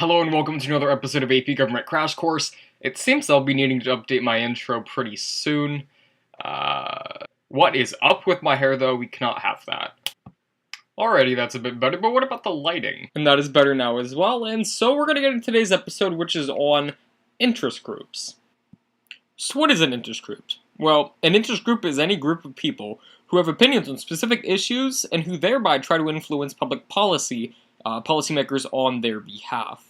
Hello and welcome to another episode of AP Government Crash Course. It seems I'll be needing to update my intro pretty soon. What is up with my hair though? We cannot have that. Alrighty, that's a bit better, but what about the lighting? And that is better now as well, and so we're gonna get into today's episode, which is on interest groups. So what is an interest group? Well, an interest group is any group of people who have opinions on specific issues and who thereby try to influence public policymakers on their behalf.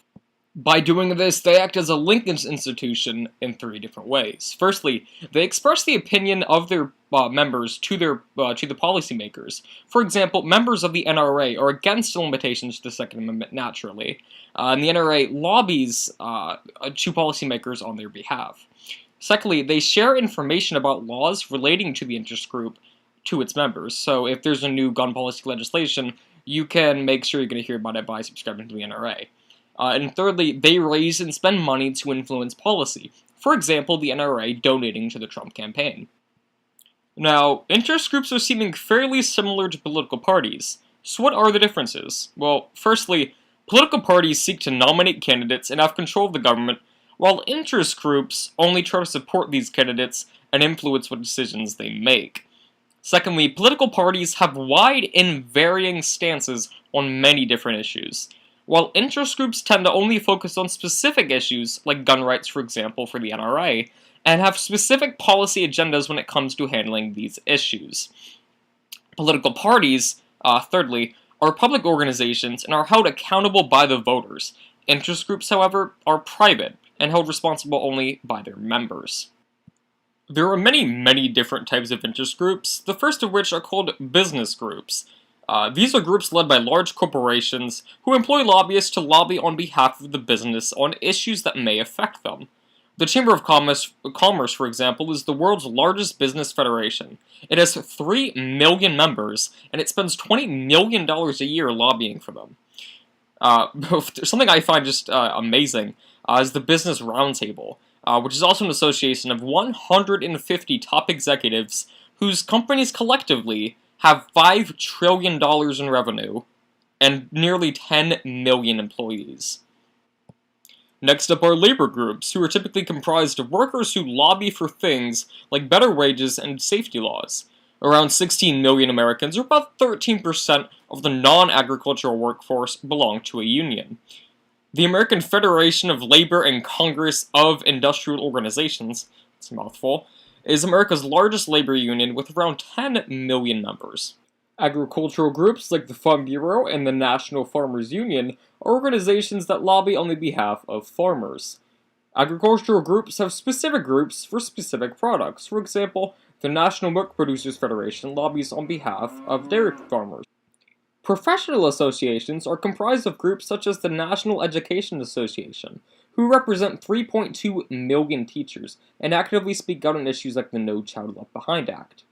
By doing this, they act as a linkage institution in three different ways. Firstly, they express the opinion of their members to the policymakers. For example, members of the NRA are against the limitations to the Second Amendment naturally, and the NRA lobbies to policymakers on their behalf. Secondly, they share information about laws relating to the interest group to its members. So if there's a new gun policy legislation, you can make sure you're going to hear about it by subscribing to the NRA. And thirdly, they raise and spend money to influence policy. For example, the NRA donating to the Trump campaign. Now, interest groups are seeming fairly similar to political parties. So what are the differences? Well, firstly, political parties seek to nominate candidates and have control of the government, while interest groups only try to support these candidates and influence what decisions they make. Secondly, political parties have wide and varying stances on many different issues, while interest groups tend to only focus on specific issues, like gun rights for example for the NRA, and have specific policy agendas when it comes to handling these issues. Political parties, thirdly, are public organizations and are held accountable by the voters. Interest groups, however, are private and held responsible only by their members. There are many different types of interest groups, the first of which are called business groups. These are groups led by large corporations who employ lobbyists to lobby on behalf of the business on issues that may affect them. The Chamber of Commerce, for example, is the world's largest business federation. It has 3 million members, and it spends $20 million a year lobbying for them. Something I find just amazing is the Business Roundtable, which is also an association of 150 top executives whose companies collectively have $5 trillion in revenue and nearly 10 million employees. Next up are labor groups, who are typically comprised of workers who lobby for things like better wages and safety laws. Around 16 million Americans, or about 13% of the non-agricultural workforce, belong to a union. The American Federation of Labor and Congress of Industrial Organizations, it's a mouthful, is America's largest labor union with around 10 million members. Agricultural groups like the Farm Bureau and the National Farmers Union are organizations that lobby on the behalf of farmers. Agricultural groups have specific groups for specific products. For example, the National Milk Producers Federation lobbies on behalf of dairy farmers. Professional associations are comprised of groups such as the National Education Association, who represent 3.2 million teachers and actively speak out on issues like the No Child Left Behind Act.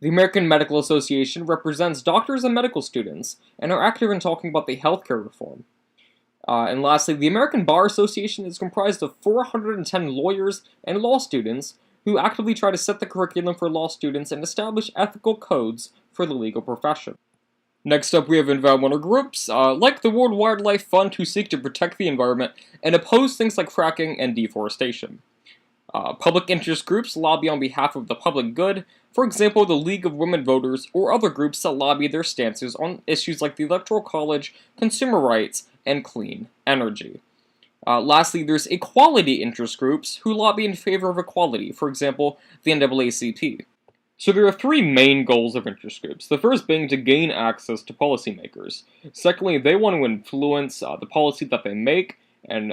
The American Medical Association represents doctors and medical students and are active in talking about the healthcare reform. And lastly, the American Bar Association is comprised of 410 lawyers and law students who actively try to set the curriculum for law students and establish ethical codes for the legal profession. Next up, we have environmental groups, like the World Wildlife Fund, who seek to protect the environment and oppose things like fracking and deforestation. Public interest groups lobby on behalf of the public good, for example, the League of Women Voters, or other groups that lobby their stances on issues like the Electoral College, consumer rights, and clean energy. Lastly, there's equality interest groups who lobby in favor of equality, for example, the NAACP. So there are 3 main goals of interest groups, the first being to gain access to policymakers. Secondly, they want to influence the policy that they make, and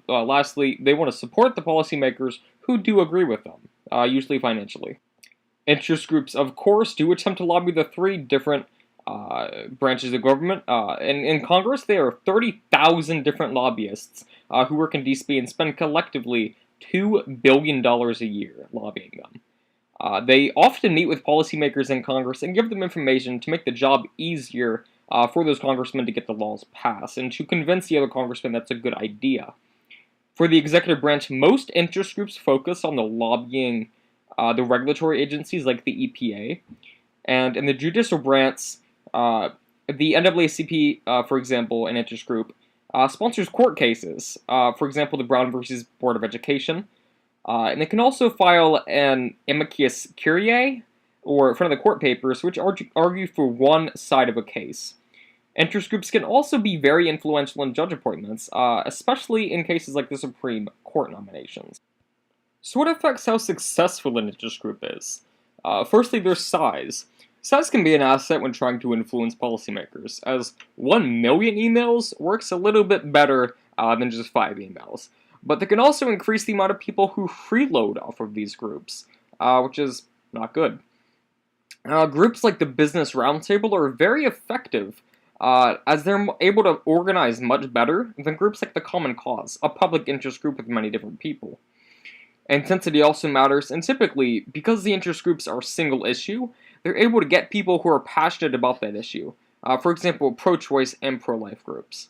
lastly, they want to support the policymakers who do agree with them, usually financially. Interest groups, of course, do attempt to lobby the 3 different branches of government. In Congress, there are 30,000 different lobbyists who work in DC and spend collectively $2 billion a year lobbying them. They often meet with policymakers in Congress and give them information to make the job easier for those congressmen to get the laws passed, and to convince the other congressmen that's a good idea. For the executive branch, most interest groups focus on the lobbying the regulatory agencies like the EPA, and in the judicial branch, the NAACP, for example, an interest group, sponsors court cases, for example, the Brown versus Board of Education, and it can also file an amicus curiae, or front of the court papers, which argue for one side of a case. Interest groups can also be very influential in judge appointments, especially in cases like the Supreme Court nominations. So what affects how successful an interest group is? Firstly, their size. Size can be an asset when trying to influence policymakers, as 1 million emails works a little bit better than just 5 emails. But they can also increase the amount of people who freeload off of these groups, which is not good. Groups like the Business Roundtable are very effective, as they're able to organize much better than groups like the Common Cause, a public interest group with many different people. Intensity also matters, and typically, because the interest groups are single issue, they're able to get people who are passionate about that issue. For example, pro-choice and pro-life groups.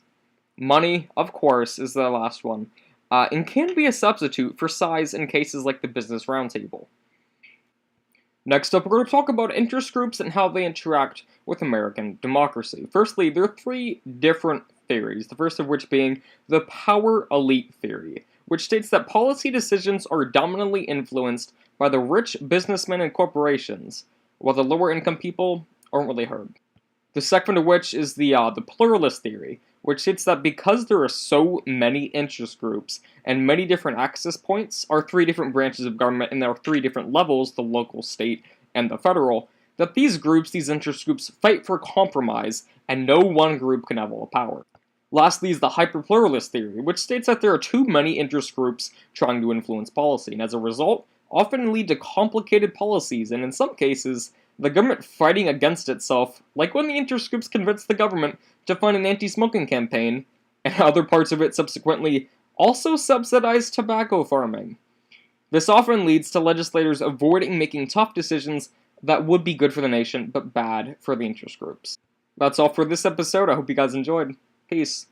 Money, of course, is the last one, and can be a substitute for size in cases like the Business Roundtable. Next up, we're going to talk about interest groups and how they interact with American democracy. Firstly, there are 3 different theories, the first of which being the power elite theory, which states that policy decisions are dominantly influenced by the rich businessmen and corporations, while the lower income people aren't really heard. The second of which is the pluralist theory, which states that because there are so many interest groups and many different access points, are 3 different branches of government, and there are 3 different levels, the local, state, and the federal, that these interest groups, fight for compromise, and no one group can have all the power. Lastly is the hyperpluralist theory, which states that there are too many interest groups trying to influence policy, and as a result, often lead to complicated policies, and in some cases, the government fighting against itself, like when the interest groups convinced the government to fund an anti-smoking campaign, and other parts of it subsequently also subsidized tobacco farming. This often leads to legislators avoiding making tough decisions that would be good for the nation, but bad for the interest groups. That's all for this episode. I hope you guys enjoyed. Peace.